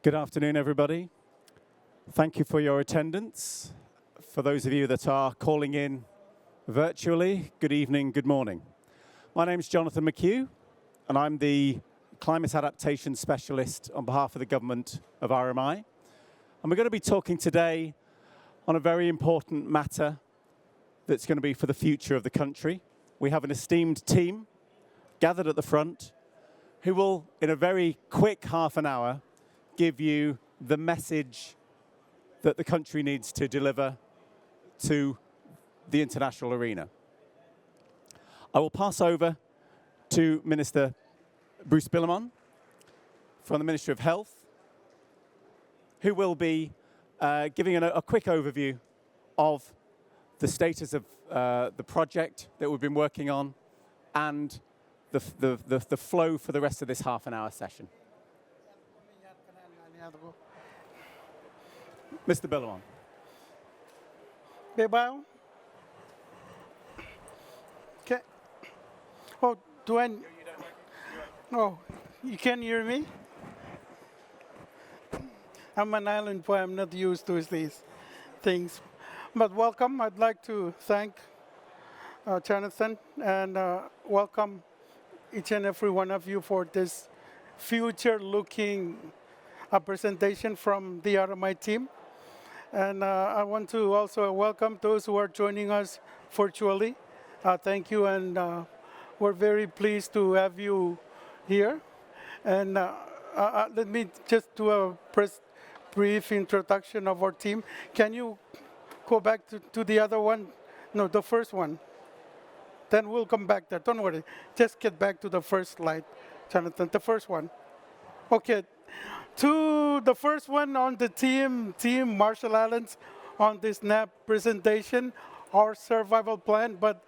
Good afternoon, everybody. Thank you for your attendance. For those of you that are calling in virtually, good evening, good morning. My name is Jonathan McHugh, and I'm the Climate Adaptation Specialist on behalf of the Government of RMI. And we're going to be talking today on a very important matter that's going to be for the future of the country. We have an esteemed team gathered at the front who will, in a very quick half an hour, give you the message that the country needs to deliver to the international arena. I will pass over to Minister Bruce Billamon from the Ministry of Health, who will be giving a quick overview of the status of the project that we've been working on and the flow for the rest of this half an hour session. Mr. Billamon. Bebao. Okay. Oh, do I? Oh, you can hear me? I'm an island boy. I'm not used to these things. But welcome. I'd like to thank Jonathan and welcome each and every one of you for this future-looking presentation from the RMI team. And I want to also welcome those who are joining us virtually. Thank you, and we're very pleased to have you here. And let me just do a brief introduction of our team. Can you go back to the other one? No, the first one. Then we'll come back there. Don't worry. Just get back to the first slide, Jonathan, the first one. Okay. To the first one on the team Marshall Islands on this NAP presentation, our survival plan, but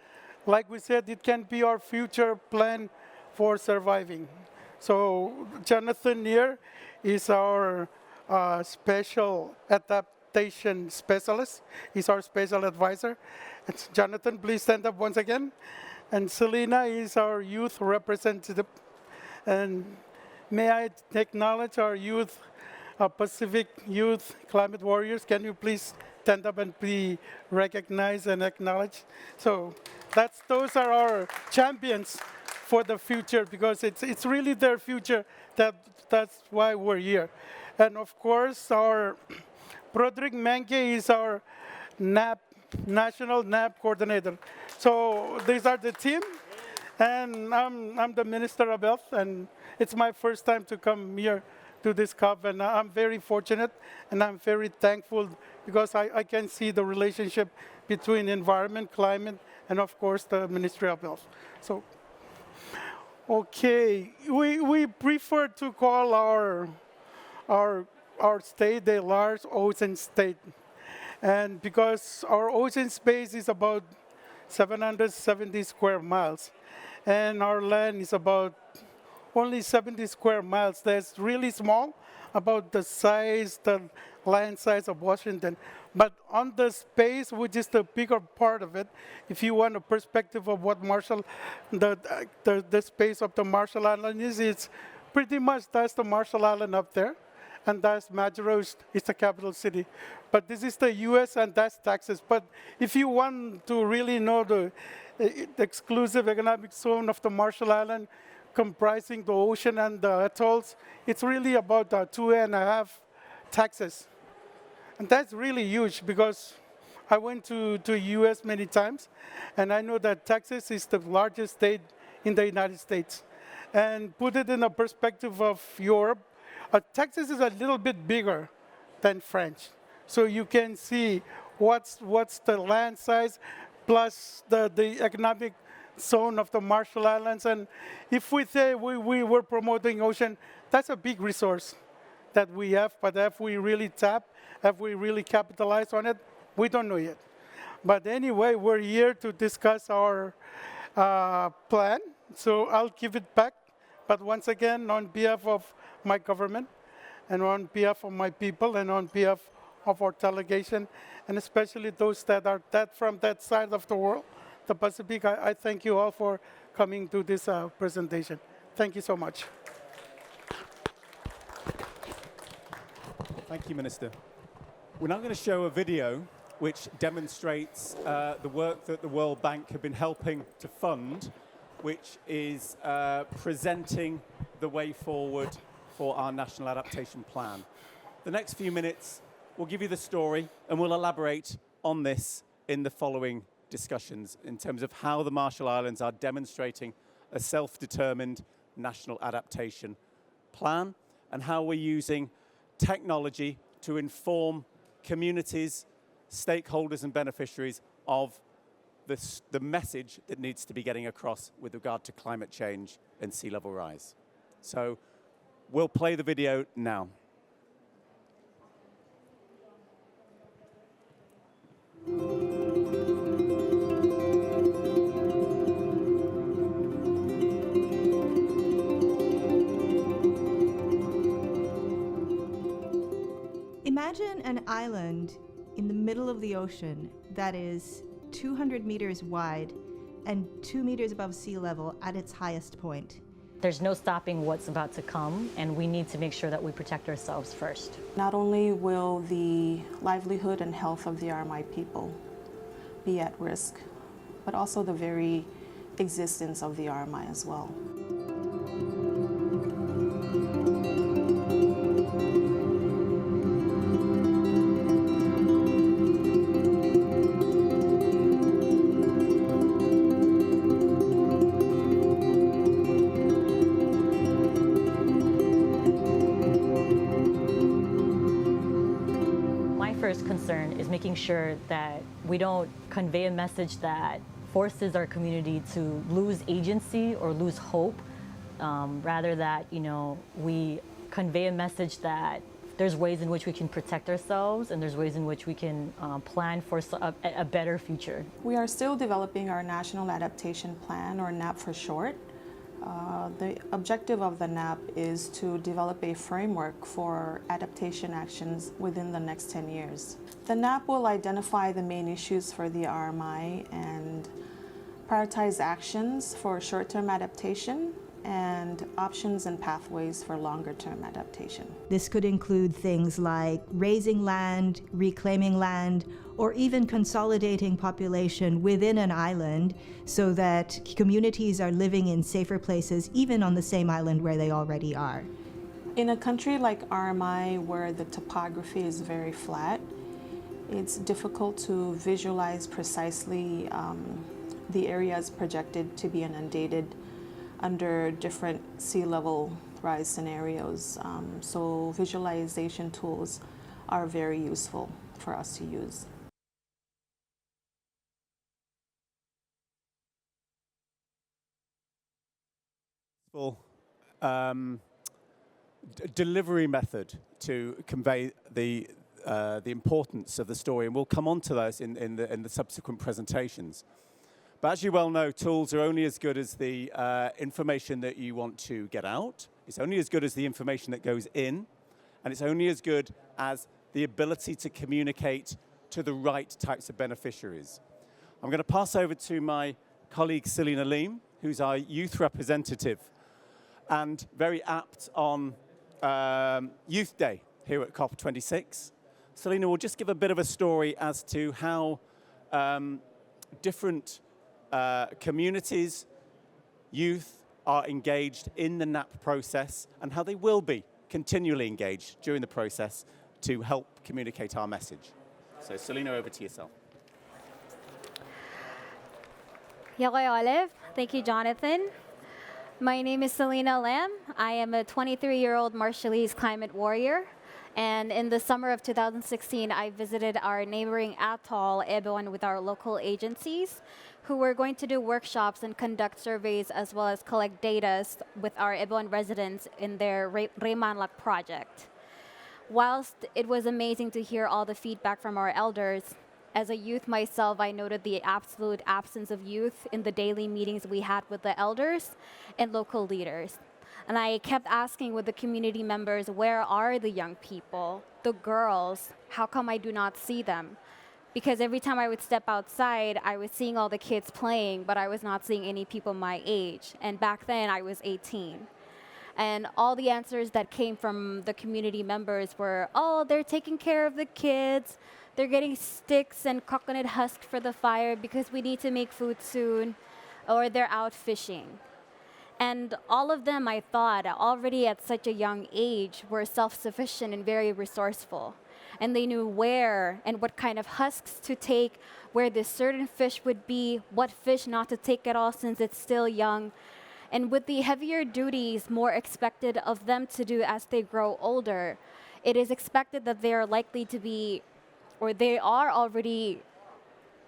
like we said, it can be our future plan for surviving. So Jonathan here is our special adaptation specialist. He's our special advisor. It's Jonathan, please stand up once again. And Selena is our youth representative. And may I acknowledge our youth, Pacific Youth Climate Warriors. Can you please stand up and be recognized and acknowledged? So those are our champions for the future, because it's really their future. That's why we're here. And of course, our Broderick Menke is our National NAP Coordinator. So these are the team. And I'm the Minister of Health, and it's my first time to come here to this COP, and I'm very fortunate, and I'm very thankful because I can see the relationship between environment, climate, and of course the Ministry of Health. So, okay, we prefer to call our state the large ocean state, and because our ocean space is about 770 square miles. And our land is about only 70 square miles. That's really small, about the size, the land size of Washington. But on the space, which is the bigger part of it, if you want a perspective of what the space of the Marshall Islands is, it's pretty much that's the Marshall Island up there. And that's Majaros, it's the capital city. But this is the US and that's Texas. But if you want to really know the exclusive economic zone of the Marshall Island, comprising the ocean and the atolls, it's really about 2.5 Texas. And that's really huge because I went to US many times, and I know that Texas is the largest state in the United States. And put it in a perspective of Europe, Texas is a little bit bigger than France. So you can see what's the land size plus the economic zone of the Marshall Islands. And if we say we were promoting ocean, that's a big resource that we have. But if we really have we really capitalized on it, we don't know yet. But anyway, we're here to discuss our plan. So I'll give it back. But once again, on behalf of my government, and on behalf of my people, and on behalf of our delegation, and especially those that are from that side of the world, the Pacific, I thank you all for coming to this presentation. Thank you so much. Thank you, Minister. We're now going to show a video which demonstrates the work that the World Bank have been helping to fund, which is presenting the way forward for our National Adaptation Plan. The next few minutes, we'll give you the story and we'll elaborate on this in the following discussions in terms of how the Marshall Islands are demonstrating a self-determined national adaptation plan and how we're using technology to inform communities, stakeholders and beneficiaries of the message that needs to be getting across with regard to climate change and sea level rise. So we'll play the video now. Imagine an island in the middle of the ocean that is 200 meters wide and 2 meters above sea level at its highest point. There's no stopping what's about to come, and we need to make sure that we protect ourselves first. Not only will the livelihood and health of the RMI people be at risk, but also the very existence of the RMI as well. Concern is making sure that we don't convey a message that forces our community to lose agency or lose hope, rather that, we convey a message that there's ways in which we can protect ourselves and there's ways in which we can plan for a better future. We are still developing our National Adaptation Plan, or NAP for short. The objective of the NAP is to develop a framework for adaptation actions within the next 10 years. The NAP will identify the main issues for the RMI and prioritize actions for short-term adaptation and options and pathways for longer-term adaptation. This could include things like raising land, reclaiming land, or even consolidating population within an island so that communities are living in safer places even on the same island where they already are. In a country like RMI, where the topography is very flat, it's difficult to visualize precisely the areas projected to be inundated under different sea level rise scenarios. So visualization tools are very useful for us to use. Delivery method to convey the importance of the story, and we'll come on to those in the subsequent presentations. But as you well know, tools are only as good as the information that you want to get out. It's only as good as the information that goes in, and it's only as good as the ability to communicate to the right types of beneficiaries. I'm going to pass over to my colleague Selina Leem, who's our youth representative, and very apt on Youth Day here at COP26. Selina will just give a bit of a story as to how different communities, youth are engaged in the NAP process and how they will be continually engaged during the process to help communicate our message. So Selina, over to yourself. Yellow Olive. Thank you, Jonathan. My name is Selina Lam. I am a 23-year-old Marshallese climate warrior. And in the summer of 2016, I visited our neighboring atoll, Ebon, with our local agencies, who were going to do workshops and conduct surveys as well as collect data with our Ebon residents in their Remanlak project. Whilst it was amazing to hear all the feedback from our elders, as a youth myself, I noted the absolute absence of youth in the daily meetings we had with the elders and local leaders. And I kept asking with the community members, where are the young people, the girls? How come I do not see them? Because every time I would step outside, I was seeing all the kids playing, but I was not seeing any people my age. And back then, I was 18. And all the answers that came from the community members were, oh, they're taking care of the kids. They're getting sticks and coconut husk for the fire because we need to make food soon. Or they're out fishing. And all of them, I thought, already at such a young age, were self-sufficient and very resourceful. And they knew where and what kind of husks to take, where this certain fish would be, what fish not to take at all since it's still young. And with the heavier duties more expected of them to do as they grow older, it is expected that they are likely to be, or they are already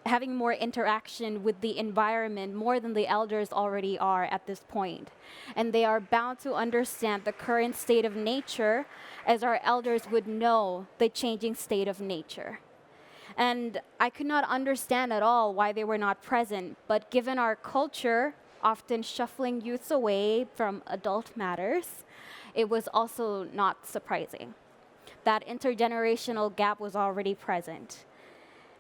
having more interaction with the environment more than the elders already are at this point. And they are bound to understand the current state of nature as our elders would know the changing state of nature. And I could not understand at all why they were not present, but given our culture, often shuffling youths away from adult matters, it was also not surprising. That intergenerational gap was already present.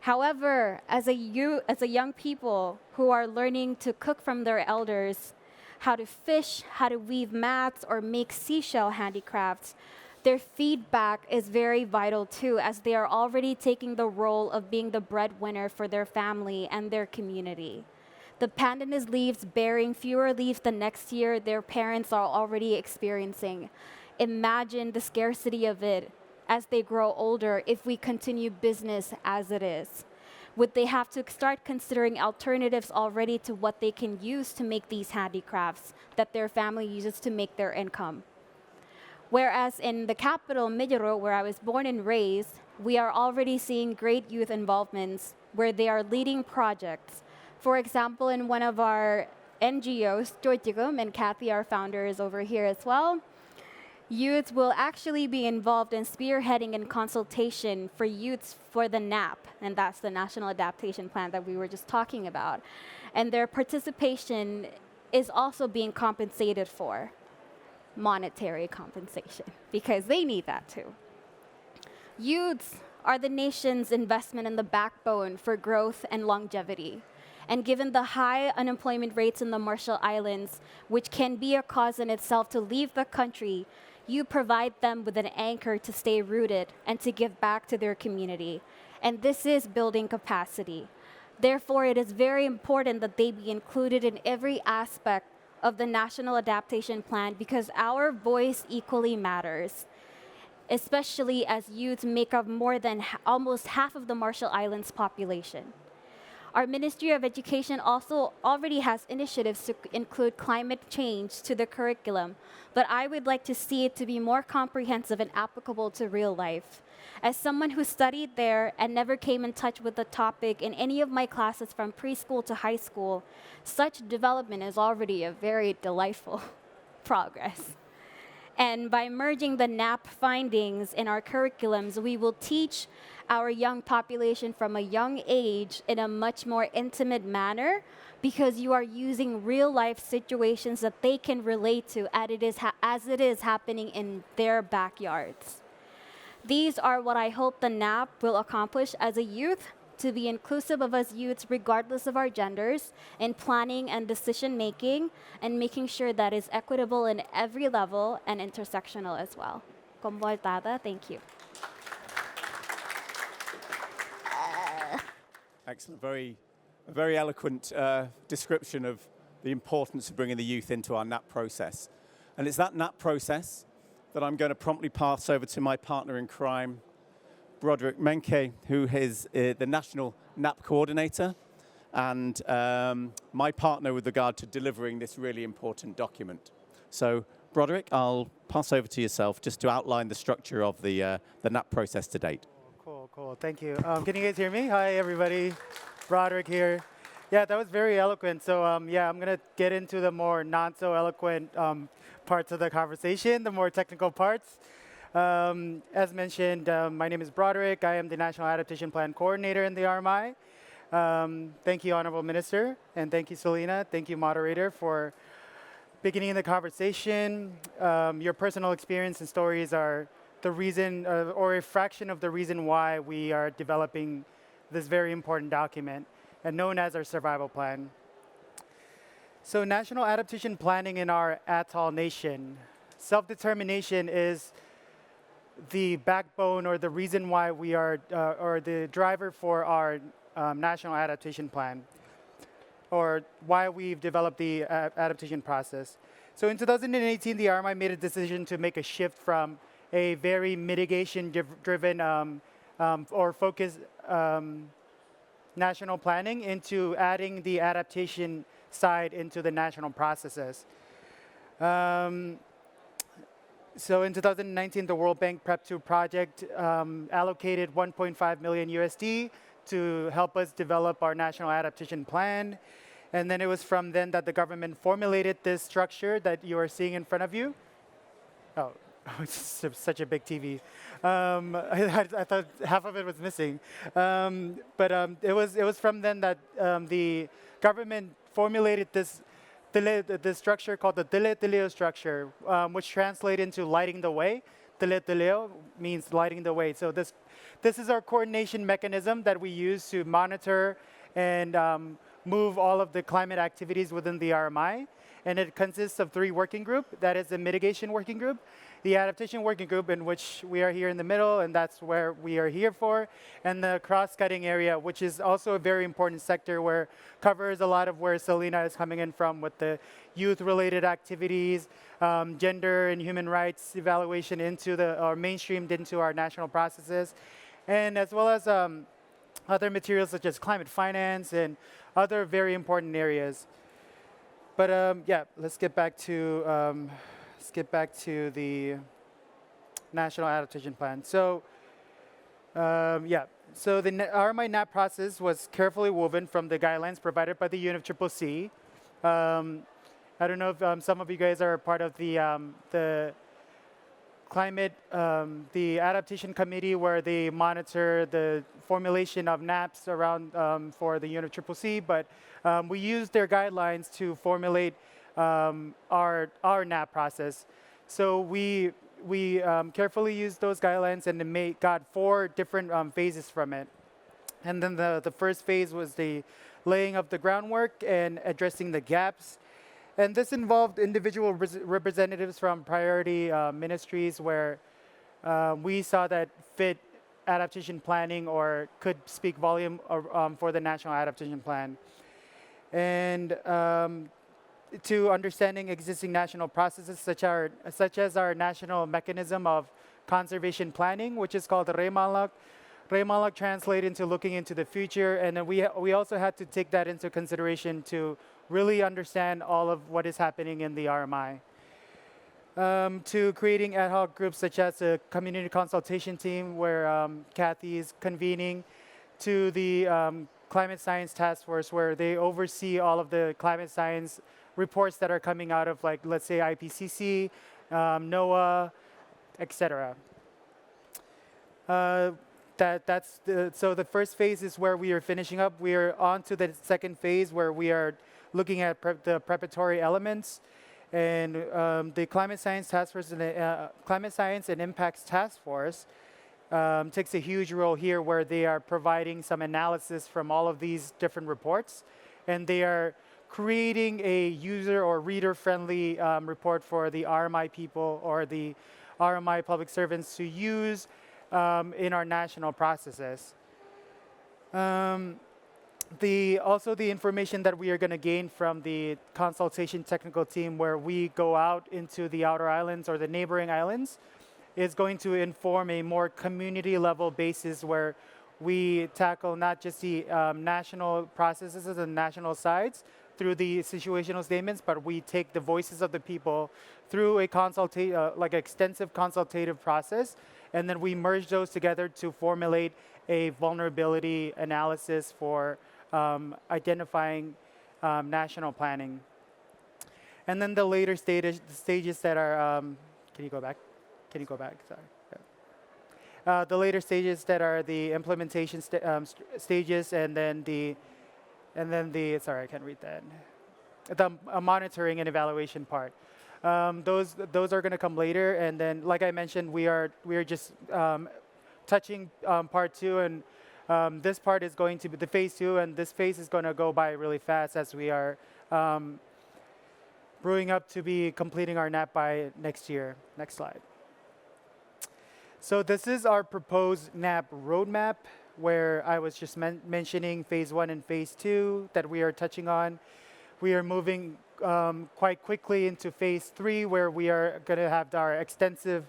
However, as a young people who are learning to cook from their elders, how to fish, how to weave mats, or make seashell handicrafts, their feedback is very vital too, as they are already taking the role of being the breadwinner for their family and their community. The pandanus leaves bearing fewer leaves the next year their parents are already experiencing. Imagine the scarcity of it as they grow older if we continue business as it is. Would they have to start considering alternatives already to what they can use to make these handicrafts that their family uses to make their income? Whereas in the capital, Midiro, where I was born and raised, we are already seeing great youth involvements where they are leading projects. For example, in one of our NGOs, Joitigum, and Kathy, our founder, is over here as well, youths will actually be involved in spearheading and consultation for youths for the NAP, and that's the National Adaptation Plan that we were just talking about. And their participation is also being compensated for, monetary compensation, because they need that too. Youths are the nation's investment in the backbone for growth and longevity. And given the high unemployment rates in the Marshall Islands, which can be a cause in itself to leave the country, you provide them with an anchor to stay rooted and to give back to their community. And this is building capacity. Therefore, it is very important that they be included in every aspect of the National Adaptation Plan because our voice equally matters, especially as youth make up more than almost half of the Marshall Islands population. Our Ministry of Education also already has initiatives to include climate change to the curriculum, but I would like to see it to be more comprehensive and applicable to real life. As someone who studied there and never came in touch with the topic in any of my classes from preschool to high school, such development is already a very delightful progress. And by merging the NAP findings in our curriculums, we will teach our young population from a young age in a much more intimate manner because you are using real life situations that they can relate to as it is happening in their backyards. These are what I hope the NAP will accomplish as a youth, to be inclusive of us youths regardless of our genders in planning and decision making and making sure that is equitable in every level and intersectional as well. Comboltada, thank you. Excellent. Very eloquent description of the importance of bringing the youth into our NAP process. And it's that NAP process that I'm going to promptly pass over to my partner in crime, Broderick Menke, who is the National NAP Coordinator and my partner with regard to delivering this really important document. So, Broderick, I'll pass over to yourself just to outline the structure of the NAP process to date. Cool. Thank you. Can you guys hear me? Hi, everybody. Broderick here. Yeah, that was very eloquent. So, yeah, I'm going to get into the more not-so-eloquent parts of the conversation, the more technical parts. As mentioned, my name is Broderick. I am the National Adaptation Plan Coordinator in the RMI. Thank you, Honorable Minister, and thank you, Selena. Thank you, Moderator, for beginning the conversation. Your personal experience and stories are the reason, or a fraction of the reason why we are developing this very important document, and known as our survival plan. So national adaptation planning in our atoll nation. self-determination is the backbone or the reason why we are, or the driver for our national adaptation plan, or why we've developed the adaptation process. So in 2018, the RMI made a decision to make a shift from a very mitigation-driven or focused national planning into adding the adaptation side into the national processes. So in 2019, the World Bank PREP 2 project allocated 1.5 million USD to help us develop our national adaptation plan. And then it was from then that the government formulated this structure that you are seeing in front of you. Oh, it's such a big TV. I thought half of it was missing. But it was from then that the government formulated this structure called the Dile Dileo structure, which translates into lighting the way. Dile Dileo means lighting the way. So this is our coordination mechanism that we use to monitor and move all of the climate activities within the RMI. And it consists of 3 working groups. That is the mitigation working group, the adaptation working group, in which we are here in the middle, and that's where we are here for, and the cross-cutting area, which is also a very important sector where covers a lot of where Selena is coming in from with the youth-related activities, gender and human rights evaluation or mainstreamed into our national processes, and as well as other materials such as climate finance and other very important areas. But yeah, let's get back to the National Adaptation Plan. So yeah, so the RMI NAP process was carefully woven from the guidelines provided by the UNFCCC. I don't know if some of you guys are part of the climate, the adaptation committee, where they monitor the formulation of NAPs around for the UNFCCC, but we used their guidelines to formulate our NAP process. So we carefully used those guidelines and got 4 different phases from it. And then the first phase was the laying of the groundwork and addressing the gaps. And this involved individual representatives from priority ministries where we saw that fit adaptation planning or could speak volume for the National Adaptation Plan. And to understanding existing national processes such as our national mechanism of conservation planning, which is called the RMI. RMI translates into looking into the future, and then we also had to take that into consideration to really understand all of what is happening in the RMI. To creating ad hoc groups such as the community consultation team where Kathy is convening, to the climate science task force where they oversee all of the climate science reports that are coming out of, like, let's say IPCC, NOAA, etc. So the first phase is where we are finishing up. We are on to the second phase where we are looking at the preparatory elements. And the Climate Science Task Force and the Climate Science and Impacts Task Force takes a huge role here, where they are providing some analysis from all of these different reports. And they are creating a user or reader-friendly report for the RMI people or the RMI public servants to use in our national processes. Also the information that we are going to gain from the consultation technical team, where we go out into the outer islands or the neighboring islands, is going to inform a more community level basis where we tackle not just the national processes and national sides through the situational statements, but we take the voices of the people through a like extensive consultative process, and then we merge those together to formulate a vulnerability analysis for identifying national planning. And then the later stages that are, can you go back? Can you go back? Sorry. Yeah. The later stages that are the implementation stages, and then the sorry, I can't read that. The monitoring and evaluation part. Those are going to come later, and then, like I mentioned, we are just touching part 2, and this part is going to be the phase 2, and this phase is going to go by really fast as we are brewing up to be completing our NAP by next year. Next slide. So this is our proposed NAP roadmap, where I was just mentioning phase 1 and phase 2 that we are touching on. We are moving quite quickly into phase 3, where we are going to have our extensive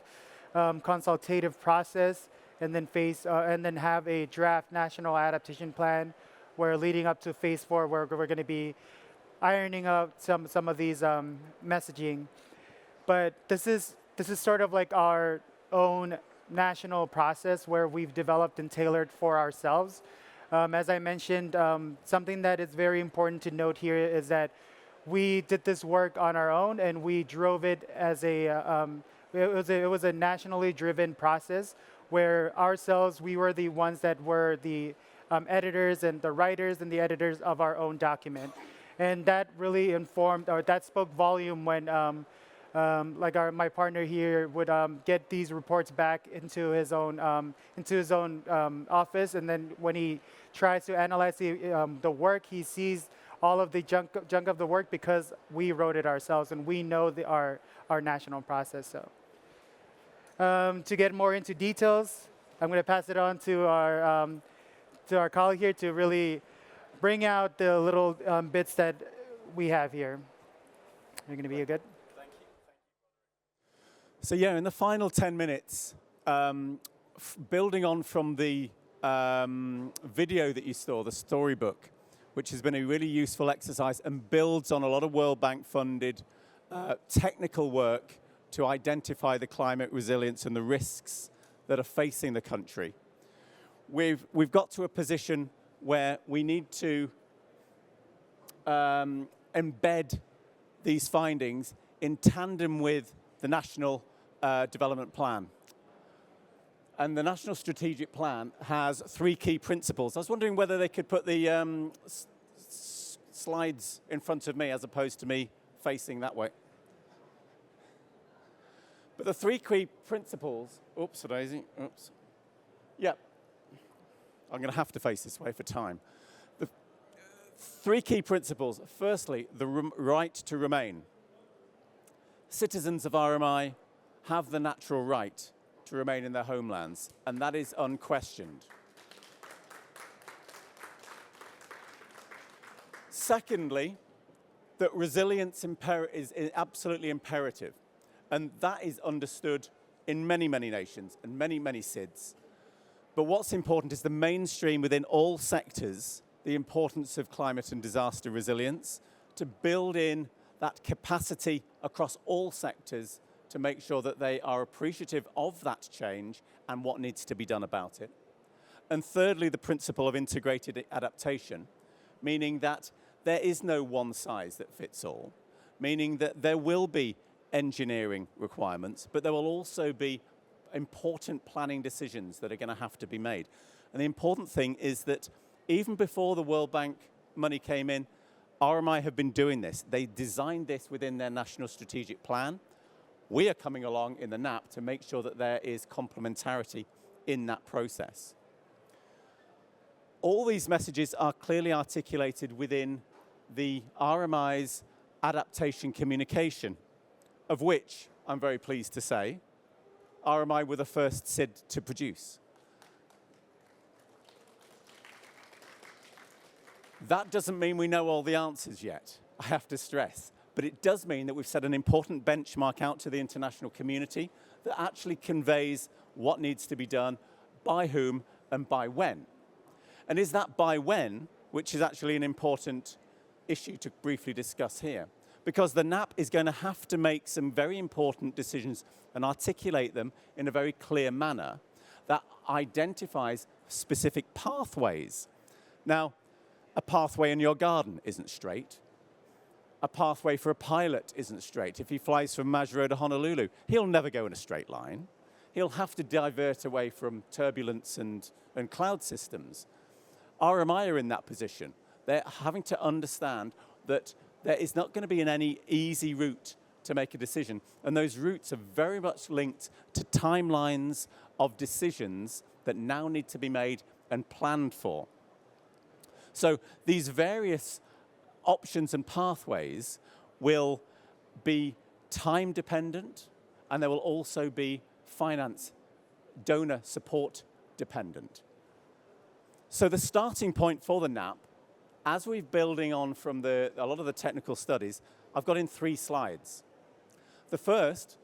consultative process, and then have a draft national adaptation plan, where leading up to phase 4, where we're going to be ironing out some of these messaging. But this is sort of like our own national process where we've developed and tailored for ourselves. As I mentioned, something that is very important to note here is that we did this work on our own, and we drove it as it was a nationally driven process where ourselves, we were the ones that were the editors and the writers and the editors of our own document. And that really informed, or that spoke volume when my partner here would get these reports back into his own office, and then when he tries to analyze the work, he sees all of the junk of the work because we wrote it ourselves and we know our national process. So to get more into details, I'm going to pass it on to our colleague here to really bring out the little bits that we have here. You're going to be good. So yeah, in the final 10 minutes, building on from the video that you saw, the storybook, which has been a really useful exercise and builds on a lot of World Bank funded technical work to identify the climate resilience and the risks that are facing the country. We've got to a position where we need to embed these findings in tandem with the National Development Plan. And the National Strategic Plan has 3 key principles. I was wondering whether they could put the slides in front of me as opposed to me facing that way. But the 3 key principles, oops, daisy, oops. Yep, I'm going to have to face this way for time. The 3 key principles. Firstly, the right to remain. Citizens of RMI have the natural right to remain in their homelands, and that is unquestioned. Secondly, that resilience is absolutely imperative, and that is understood in many, many nations and many, many SIDS. But what's important is the mainstream within all sectors, the importance of climate and disaster resilience, to build in that capacity across all sectors to make sure that they are appreciative of that change and what needs to be done about it. And thirdly, the principle of integrated adaptation, meaning that there is no one size that fits all, meaning that there will be engineering requirements, but there will also be important planning decisions that are going to have to be made. And the important thing is that even before the World Bank money came in, RMI have been doing this. They designed this within their National Strategic Plan. We are coming along in the NAP to make sure that there is complementarity in that process. All these messages are clearly articulated within the RMI's Adaptation Communication, of which, I'm very pleased to say, RMI were the first SID to produce. That doesn't mean we know all the answers yet, I have to stress. But it does mean that we've set an important benchmark out to the international community that actually conveys what needs to be done, by whom, and by when. And is that by when, which is actually an important issue to briefly discuss here. Because the NAP is going to have to make some very important decisions and articulate them in a very clear manner that identifies specific pathways. Now, a pathway in your garden isn't straight. A pathway for a pilot isn't straight. If he flies from Majuro to Honolulu, he'll never go in a straight line. He'll have to divert away from turbulence and cloud systems. RMI are in that position. They're having to understand that there is not going to be any easy route to make a decision. And those routes are very much linked to timelines of decisions that now need to be made and planned for. So these various options and pathways will be time dependent, and there will also be finance, donor support dependent. So the starting point for the NAP, as we're building on from a lot of the technical studies, I've got in 3 slides. The first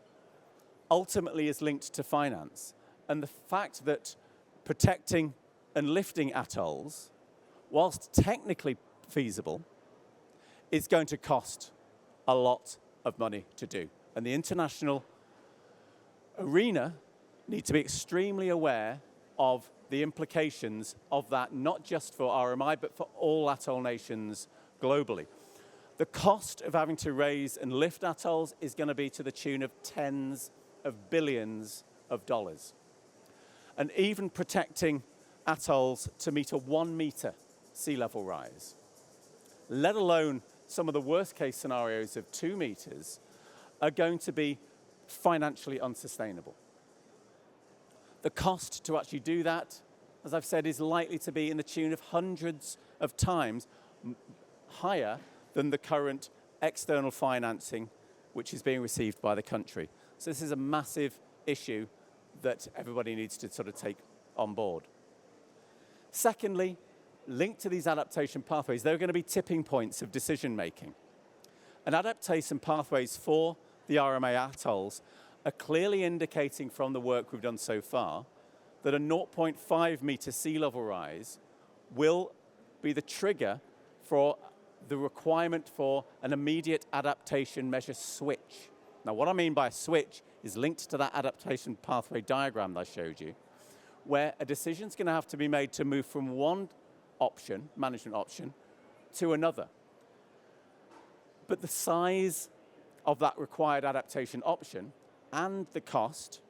ultimately is linked to finance, and the fact that protecting and lifting atolls, whilst technically feasible, is going to cost a lot of money to do. And the international arena need to be extremely aware of the implications of that, not just for RMI, but for all atoll nations globally. The cost of having to raise and lift atolls is going to be to the tune of tens of billions of dollars. And even protecting atolls to meet a 1 meter sea level rise, let alone some of the worst case scenarios of 2 meters, are going to be financially unsustainable. The cost to actually do that, as I've said, is likely to be in the tune of hundreds of times higher than the current external financing which is being received by the country. So this is a massive issue that everybody needs to sort of take on board. Secondly, linked to these adaptation pathways, there are going to be tipping points of decision making. And adaptation pathways for the RMA atolls are clearly indicating from the work we've done so far that a 0.5 meter sea level rise will be the trigger for the requirement for an immediate adaptation measure switch. Now, what I mean by a switch is linked to that adaptation pathway diagram that I showed you, where a decision's going to have to be made to move from one option, management option, to another. But the size of that required adaptation option and the cost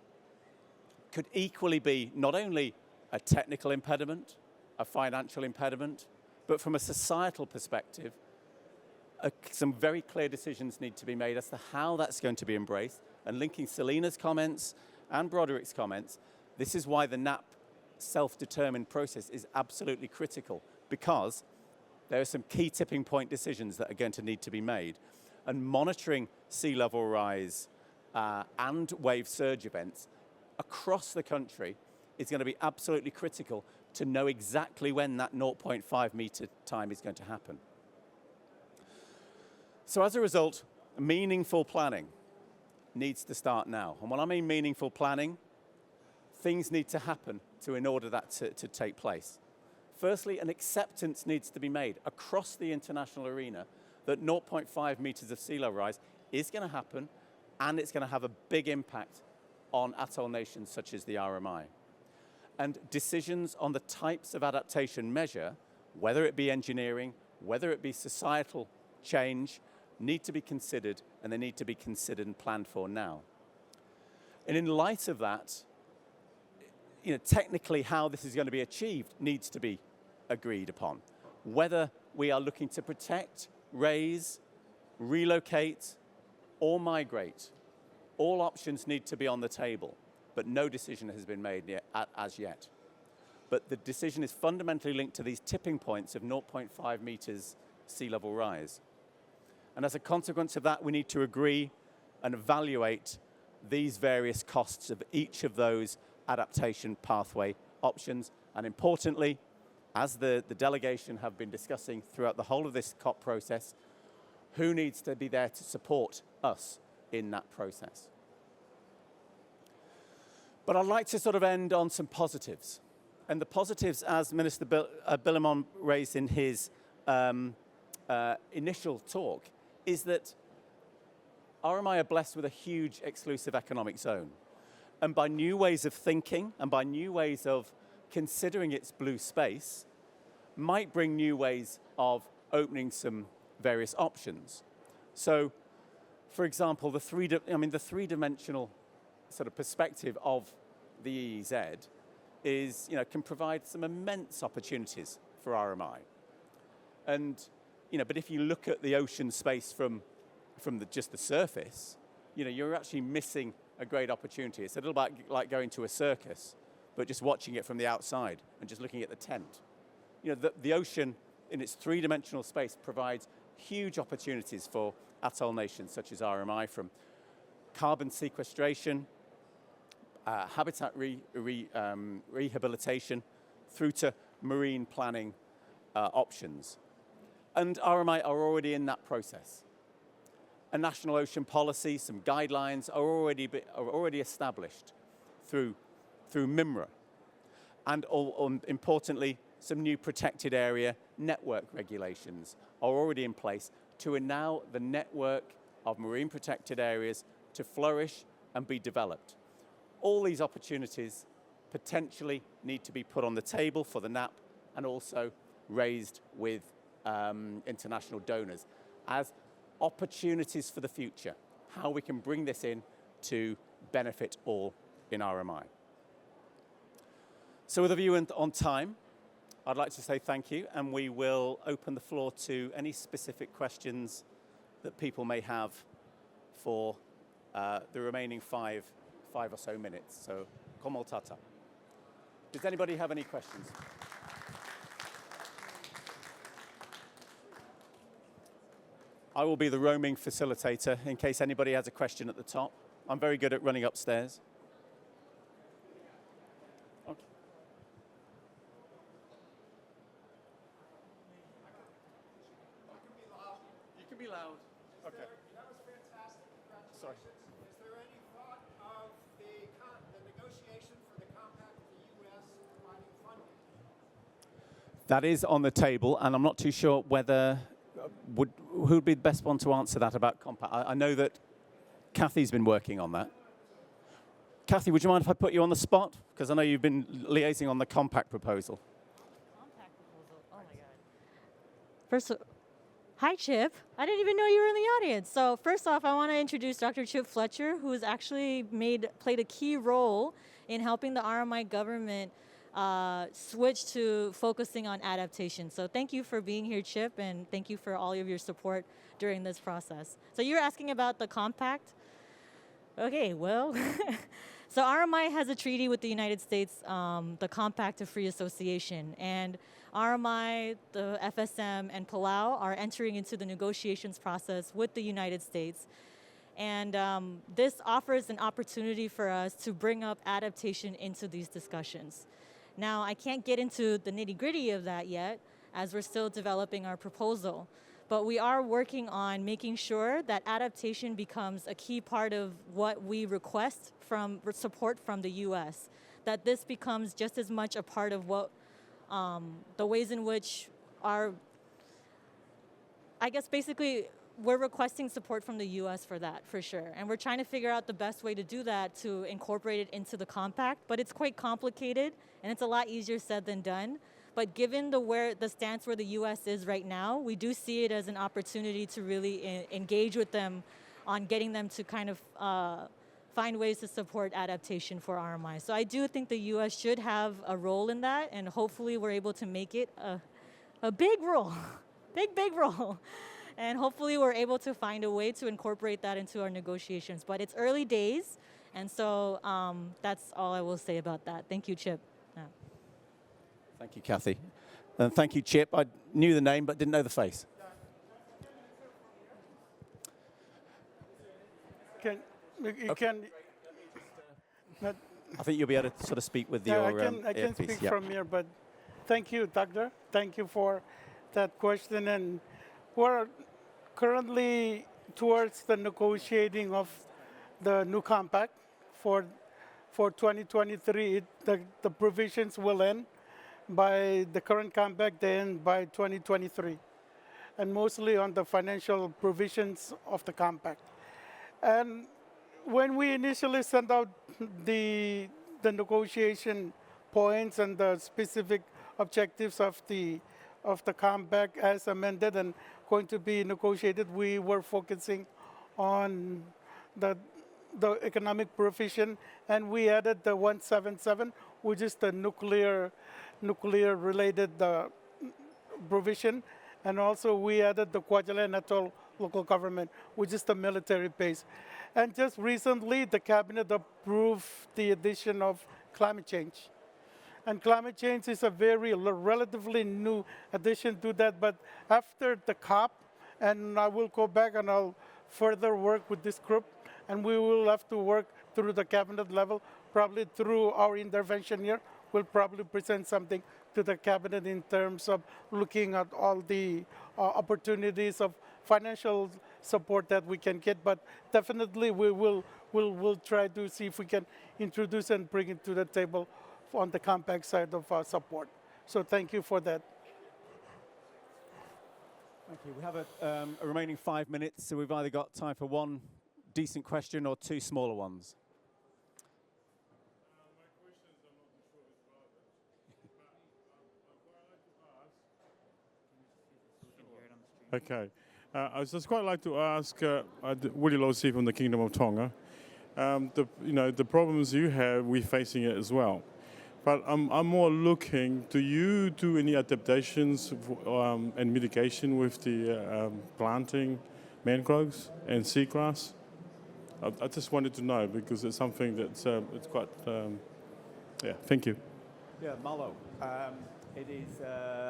could equally be not only a technical impediment, a financial impediment, but from a societal perspective, some very clear decisions need to be made as to how that's going to be embraced. And linking Selena's comments and Broderick's comments, this is why the NAP self-determined process is absolutely critical, because there are some key tipping point decisions that are going to need to be made. And monitoring sea level rise and wave surge events across the country is going to be absolutely critical to know exactly when that 0.5 meter time is going to happen. So as a result, meaningful planning needs to start now. And when I mean meaningful planning, things need to happen in order that to take place. Firstly, an acceptance needs to be made across the international arena that 0.5 meters of sea level rise is going to happen, and it's going to have a big impact on atoll nations such as the RMI. And decisions on the types of adaptation measure, whether it be engineering, whether it be societal change, need to be considered, and they need to be considered and planned for now. And in light of that, technically how this is going to be achieved needs to be agreed upon. Whether we are looking to protect, raise, relocate, or migrate, all options need to be on the table, but no decision has been made as yet. But the decision is fundamentally linked to these tipping points of 0.5 meters sea level rise. And as a consequence of that, we need to agree and evaluate these various costs of each of those adaptation pathway options. And importantly, as the delegation have been discussing throughout the whole of this COP process, who needs to be there to support us in that process? But I'd like to sort of end on some positives. And the positives, as Minister Billimon raised in his initial talk, is that RMI are blessed with a huge exclusive economic zone. And by new ways of thinking and by new ways of considering its blue space, might bring new ways of opening some various options. So, for example, the three-dimensional sort of perspective of the EEZ is, can provide some immense opportunities for RMI. And, but if you look at the ocean space from just the surface, you're actually missing a great opportunity. It's a little bit like going to a circus, but just watching it from the outside and just looking at the tent. The ocean in its three-dimensional space provides huge opportunities for atoll nations such as RMI, from carbon sequestration, habitat rehabilitation, through to marine planning options. And RMI are already in that process. A national ocean policy, some guidelines are already established through MIMRA. And importantly, some new protected area network regulations are already in place to allow the network of marine protected areas to flourish and be developed. All these opportunities potentially need to be put on the table for the NAP and also raised with international donors as opportunities for the future, how we can bring this in to benefit all in RMI. So with a view on time, I'd like to say thank you, and we will open the floor to any specific questions that people may have for the remaining five or so minutes. So, komo tata. Does anybody have any questions? I will be the roaming facilitator in case anybody has a question at the top. I'm very good at running upstairs. Okay. You can be loud. Okay. That was fantastic. Congratulations. Sorry. Is there any thought of the negotiation for the compact with the U.S. providing funding? That is on the table, and I'm not too sure whether who would be the best one to answer that about compact. I know that Kathy's been working on that. Kathy, would you mind if I put you on the spot? Because I know you've been liaising on the compact proposal. Compact proposal. Oh my God. First, hi Chip. I didn't even know you were in the audience. So first off, I want to introduce Dr. Chip Fletcher, who has actually played a key role in helping the RMI government switch to focusing on adaptation. So thank you for being here, Chip, and thank you for all of your support during this process. So you're asking about the compact? Okay, well, so RMI has a treaty with the United States, the Compact of Free Association, and RMI, the FSM, and Palau are entering into the negotiations process with the United States. And this offers an opportunity for us to bring up adaptation into these discussions. Now, I can't get into the nitty-gritty of that yet, as we're still developing our proposal. But we are working on making sure that adaptation becomes a key part of what we request from support from the U.S., that this becomes just as much a part of what the ways in which our, I guess basically, we're requesting support from the U.S. for that, for sure. And we're trying to figure out the best way to do that to incorporate it into the compact, but it's quite complicated, and it's a lot easier said than done. But given the stance where the U.S. is right now, we do see it as an opportunity to really engage with them on getting them to kind of find ways to support adaptation for RMI. So I do think the U.S. should have a role in that, and hopefully we're able to make it a big role, big role. And hopefully we're able to find a way to incorporate that into our negotiations. But it's early days, and so that's all I will say about that. Thank you, Chip. Yeah. Thank you, Kathy. And thank you, Chip. I knew the name but didn't know the face. I think you'll be able to sort of speak with your I can speak from here, but thank you, Doctor. Thank you for that question. And we're currently towards the negotiating of the new compact for 2023. The provisions will end by the current compact, then by 2023, and mostly on the financial provisions of the compact. And when we initially sent out the negotiation points and the specific objectives of the compact as amended and going to be negotiated, we were focusing on the economic provision, and we added the 177, which is the nuclear related provision, and also we added the Kwajalein Atoll local government, which is the military base. And just recently, the cabinet approved the addition of climate change. And climate change is a very relatively new addition to that, but after the COP, and I will go back and I'll further work with this group, and we will have to work through the cabinet level, probably through our intervention here. We'll probably present something to the cabinet in terms of looking at all the opportunities of financial support that we can get, but definitely we'll try to see if we can introduce and bring it to the table on the compact side of support. So thank you for that. Thank you. We have a remaining 5 minutes, so we've either got time for one decent question or two smaller ones. Okay. I would just quite like to ask Willie Losey from the Kingdom of Tonga. The problems you have, we're facing it as well. But I'm more looking, do you do any adaptations and mitigation with the planting mangroves and seagrass? I just wanted to know because it's something that's it's quite, yeah, thank you. Yeah, Malo. It is.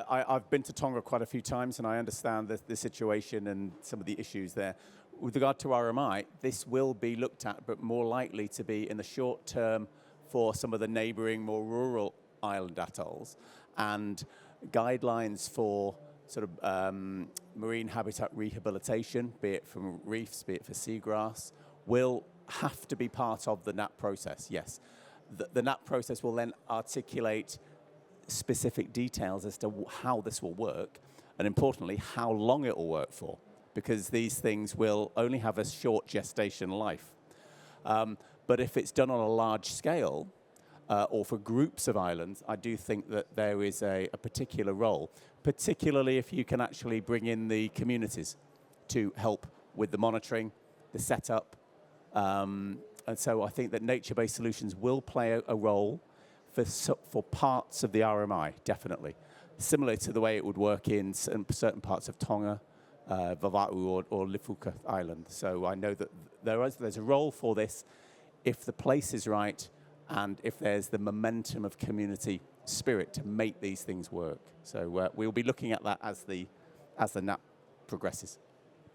I've been to Tonga quite a few times, and I understand the situation and some of the issues there. With regard to RMI, this will be looked at, but more likely to be in the short term for some of the neighbouring, more rural island atolls, and guidelines for sort of marine habitat rehabilitation, be it from reefs, be it for seagrass, will have to be part of the NAP process. Yes, the NAP process will then articulate specific details as to how this will work, and importantly, how long it will work for, because these things will only have a short gestation life. But if it's done on a large scale, or for groups of islands, I do think that there is a particular role, particularly if you can actually bring in the communities to help with the monitoring, the setup. And so I think that nature-based solutions will play a role for parts of the RMI, definitely. Similar to the way it would work in certain parts of Tonga, Vava'u or Lifuka Island. So I know that there's a role for this if the place is right and if there's the momentum of community spirit to make these things work. So we'll be looking at that as the NAP progresses.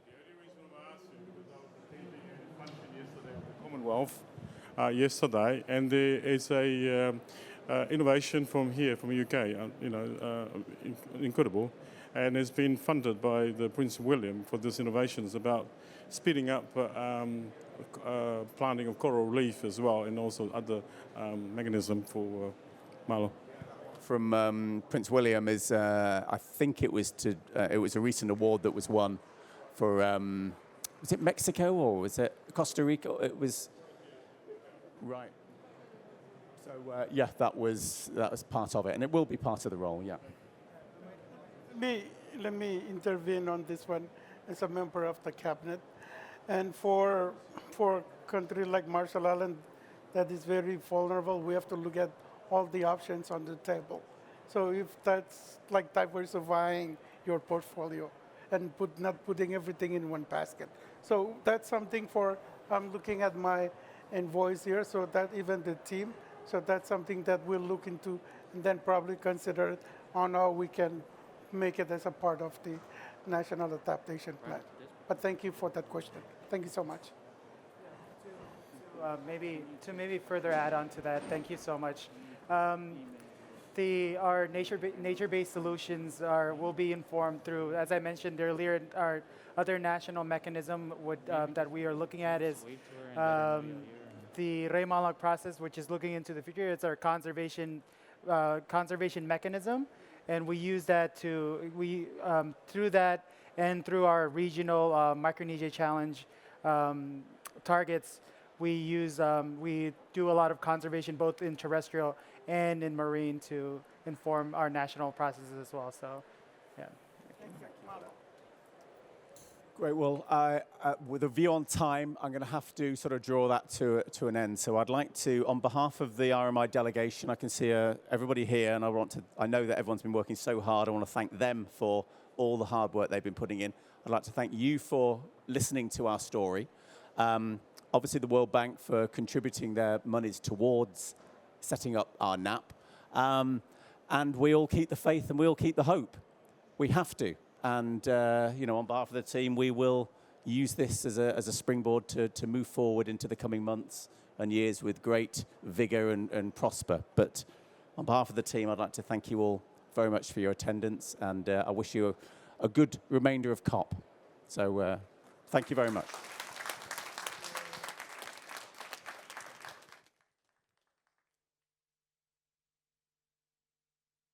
The only reason I'm asking is because I was attending a function yesterday at the Commonwealth yesterday, and there is a innovation from here, from the UK, incredible, and it's been funded by the Prince William for this innovations about speeding up planting of coral reef as well, and also other mechanism for Malo. From Prince William is, I think it was a recent award that was won for, was it Mexico or was it Costa Rica? It was, right. So yeah, that was part of it, and it will be part of the role. Yeah. Let me intervene on this one as a member of the cabinet, and for a country like Marshall Island that is very vulnerable, we have to look at all the options on the table. So if that's like diversifying your portfolio and not putting everything in one basket. So that's something I'm looking at my envoys here, so that even the team. So that's something that we'll look into and then probably consider it on how we can make it as a part of the National Adaptation Plan. But thank you for that question. Thank you so much. To maybe further add on to that, thank you so much. Our nature-based solutions will be informed through, as I mentioned earlier, our other national mechanism that we are looking at is the RMI process, which is looking into the future. It's our conservation mechanism, and we use that through that and through our regional Micronesia Challenge targets. We do a lot of conservation both in terrestrial and in marine to inform our national processes as well. So, yeah. Great. Well, with a view on time, I'm going to have to sort of draw that to an end. So I'd like to, on behalf of the RMI delegation, I can see everybody here, and I know that everyone's been working so hard. I want to thank them for all the hard work they've been putting in. I'd like to thank you for listening to our story. Obviously, the World Bank for contributing their monies towards setting up our NAP. And we all keep the faith and we all keep the hope. We have to. And, on behalf of the team, we will use this as a springboard to move forward into the coming months and years with great vigor and prosper. But on behalf of the team, I'd like to thank you all very much for your attendance, and I wish you a good remainder of COP. So thank you very much.